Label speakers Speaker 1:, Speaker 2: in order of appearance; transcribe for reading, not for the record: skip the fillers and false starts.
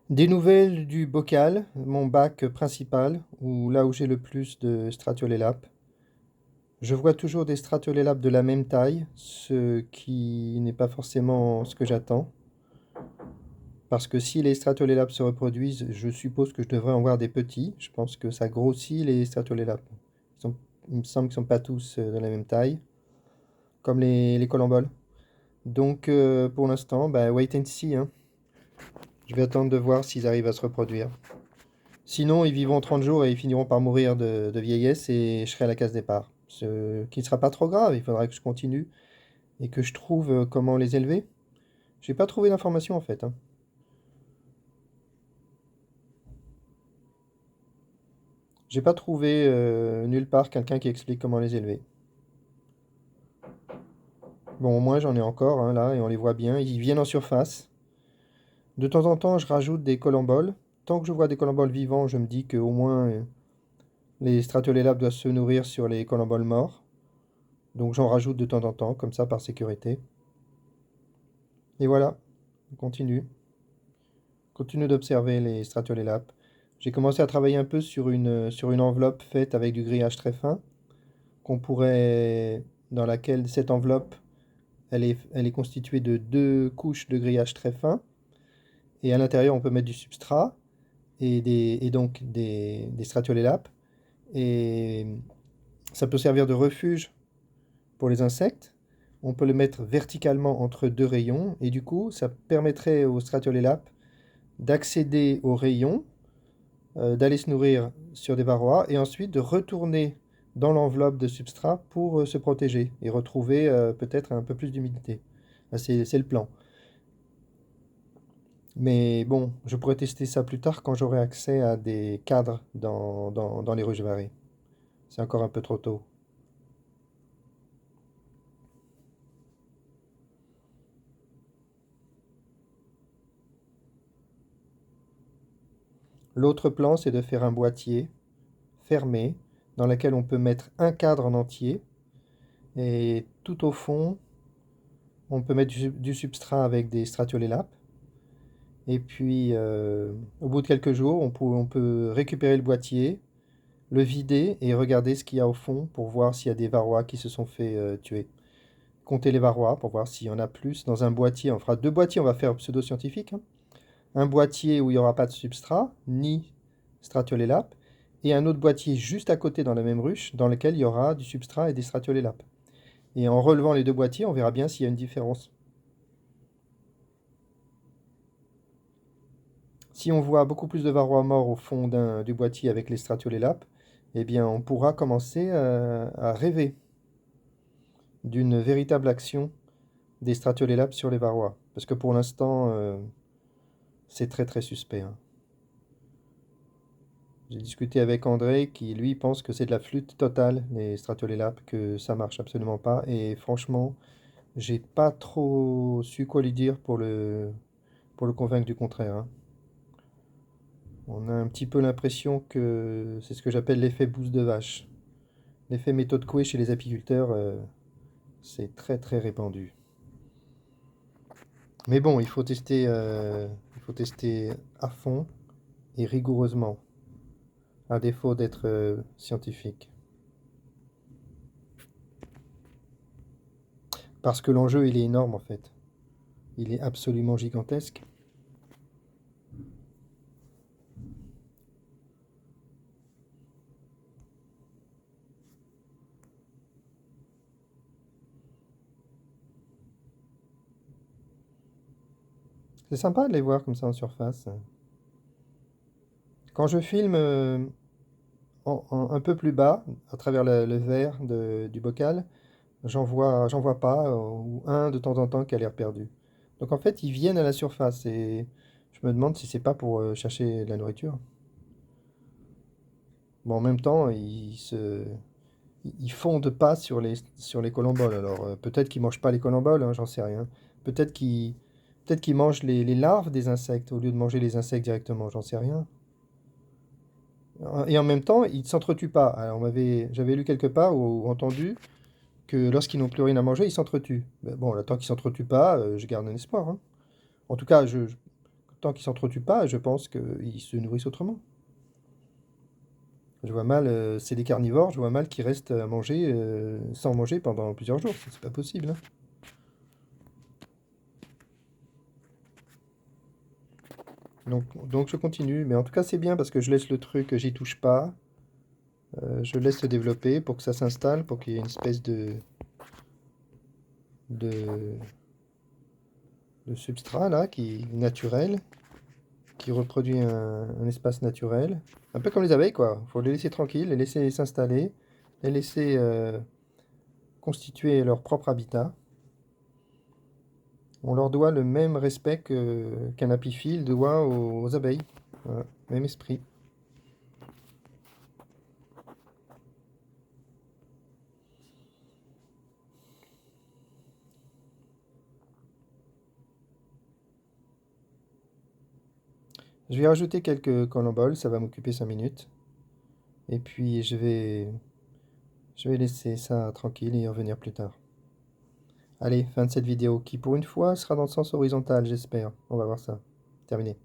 Speaker 1: Des nouvelles du bocal, mon bac principal, ou là où j'ai le plus de stratiolélapes. Je vois toujours des stratiolélapes de la même taille, ce qui n'est pas forcément ce que j'attends. Parce que si les stratiolélapes se reproduisent, je suppose que je devrais en voir des petits. Je pense que ça grossit les stratiolélapes. Il me semble qu'ils ne sont pas tous de la même taille, comme les colamboles. Donc pour l'instant, bah, wait and see, hein. Je vais attendre de voir s'ils arrivent à se reproduire. Sinon, ils vivront 30 jours et ils finiront par mourir de vieillesse et je serai à la case départ. Ce qui ne sera pas trop grave, il faudra que je continue et que je trouve comment les élever. J'ai pas trouvé d'informations en fait, hein. J'ai pas trouvé nulle part quelqu'un qui explique comment les élever. Bon, au moins j'en ai encore hein, là et on les voit bien. Ils viennent en surface. De temps en temps, je rajoute des colamboles. Tant que je vois des colamboles vivants, je me dis qu'au moins les stratiolélapes doivent se nourrir sur les colamboles morts. Donc j'en rajoute de temps en temps, comme ça par sécurité. Et voilà, on continue. Continue d'observer les stratiolélapes. J'ai commencé à travailler un peu sur une enveloppe faite avec du grillage très fin, qu'on pourrait, dans laquelle cette enveloppe, elle est constituée de deux couches de grillage très fin, et à l'intérieur on peut mettre du substrat et donc des stratiolélapes, et ça peut servir de refuge pour les insectes. On peut le mettre verticalement entre deux rayons, et du coup ça permettrait aux stratiolélapes d'accéder aux rayons d'aller se nourrir sur des varrois et ensuite de retourner dans l'enveloppe de substrat pour se protéger et retrouver peut-être un peu plus d'humidité. C'est le plan. Mais bon, je pourrais tester ça plus tard quand j'aurai accès à des cadres dans les ruches varées. C'est encore un peu trop tôt. L'autre plan, c'est de faire un boîtier fermé dans lequel on peut mettre un cadre en entier et tout au fond, on peut mettre du substrat avec des stratiolélapes. Et puis, au bout de quelques jours, on peut récupérer le boîtier, le vider et regarder ce qu'il y a au fond pour voir s'il y a des varrois qui se sont fait tuer. Compter les varrois pour voir s'il y en a plus. Dans un boîtier, on fera deux boîtiers, on va faire pseudo-scientifique, hein. Un boîtier où il n'y aura pas de substrat, ni stratiolélapes, et un autre boîtier juste à côté dans la même ruche, dans lequel il y aura du substrat et des stratiolélapes. Et en relevant les deux boîtiers, on verra bien s'il y a une différence. Si on voit beaucoup plus de varroa morts au fond du boîtier avec les stratiolélapes, eh bien on pourra commencer à rêver d'une véritable action des stratiolélapes sur les varrois. Parce que pour l'instant, c'est très très suspect, hein. J'ai discuté avec André qui lui pense que c'est de la flûte totale, les stratiolélapes, que ça marche absolument pas. Et franchement, j'ai pas trop su quoi lui dire pour le convaincre du contraire, hein. On a un petit peu l'impression que c'est ce que j'appelle l'effet bouse de vache. L'effet méthode Coué chez les apiculteurs, c'est très très répandu. Mais bon, il faut tester à fond et rigoureusement, à défaut d'être scientifique. Parce que l'enjeu, il est énorme en fait. Il est absolument gigantesque. C'est sympa de les voir comme ça en surface. Quand je filme un peu plus bas, à travers le verre du bocal, j'en vois pas, ou un de temps en temps qui a l'air perdu. Donc en fait, ils viennent à la surface et je me demande si c'est pas pour chercher de la nourriture. Bon, en même temps, ils fondent pas sur les colomboles. Alors peut-être qu'ils mangent pas les colomboles, hein, j'en sais rien. Peut-être qu'ils peut-être qu'ils mangent les larves des insectes au lieu de manger les insectes directement, j'en sais rien. Et en même temps, ils ne s'entretuent pas. Alors j'avais lu quelque part ou entendu que lorsqu'ils n'ont plus rien à manger, ils s'entretuent. Ben bon, là, tant qu'ils s'entretuent pas, je garde un espoir, hein. En tout cas, tant qu'ils s'entretuent pas, je pense qu'ils se nourrissent autrement. Je vois mal, c'est des carnivores, je vois mal qu'ils restent à manger sans manger pendant plusieurs jours. C'est pas possible, hein. Donc je continue, mais en tout cas c'est bien parce que je laisse le truc, j'y touche pas. Je laisse se développer pour que ça s'installe, pour qu'il y ait une espèce de, de substrat là qui est naturel, qui reproduit un espace naturel. Un peu comme les abeilles quoi. Faut les laisser tranquilles, les laisser s'installer, les laisser constituer leur propre habitat. On leur doit le même respect qu'un apiphile doit aux abeilles. Voilà, même esprit. Je vais rajouter quelques collemboles, ça va m'occuper 5 minutes. Et puis je vais laisser ça tranquille et y revenir plus tard. Allez, fin de cette vidéo qui pour une fois sera dans le sens horizontal, j'espère. On va voir ça. Terminé.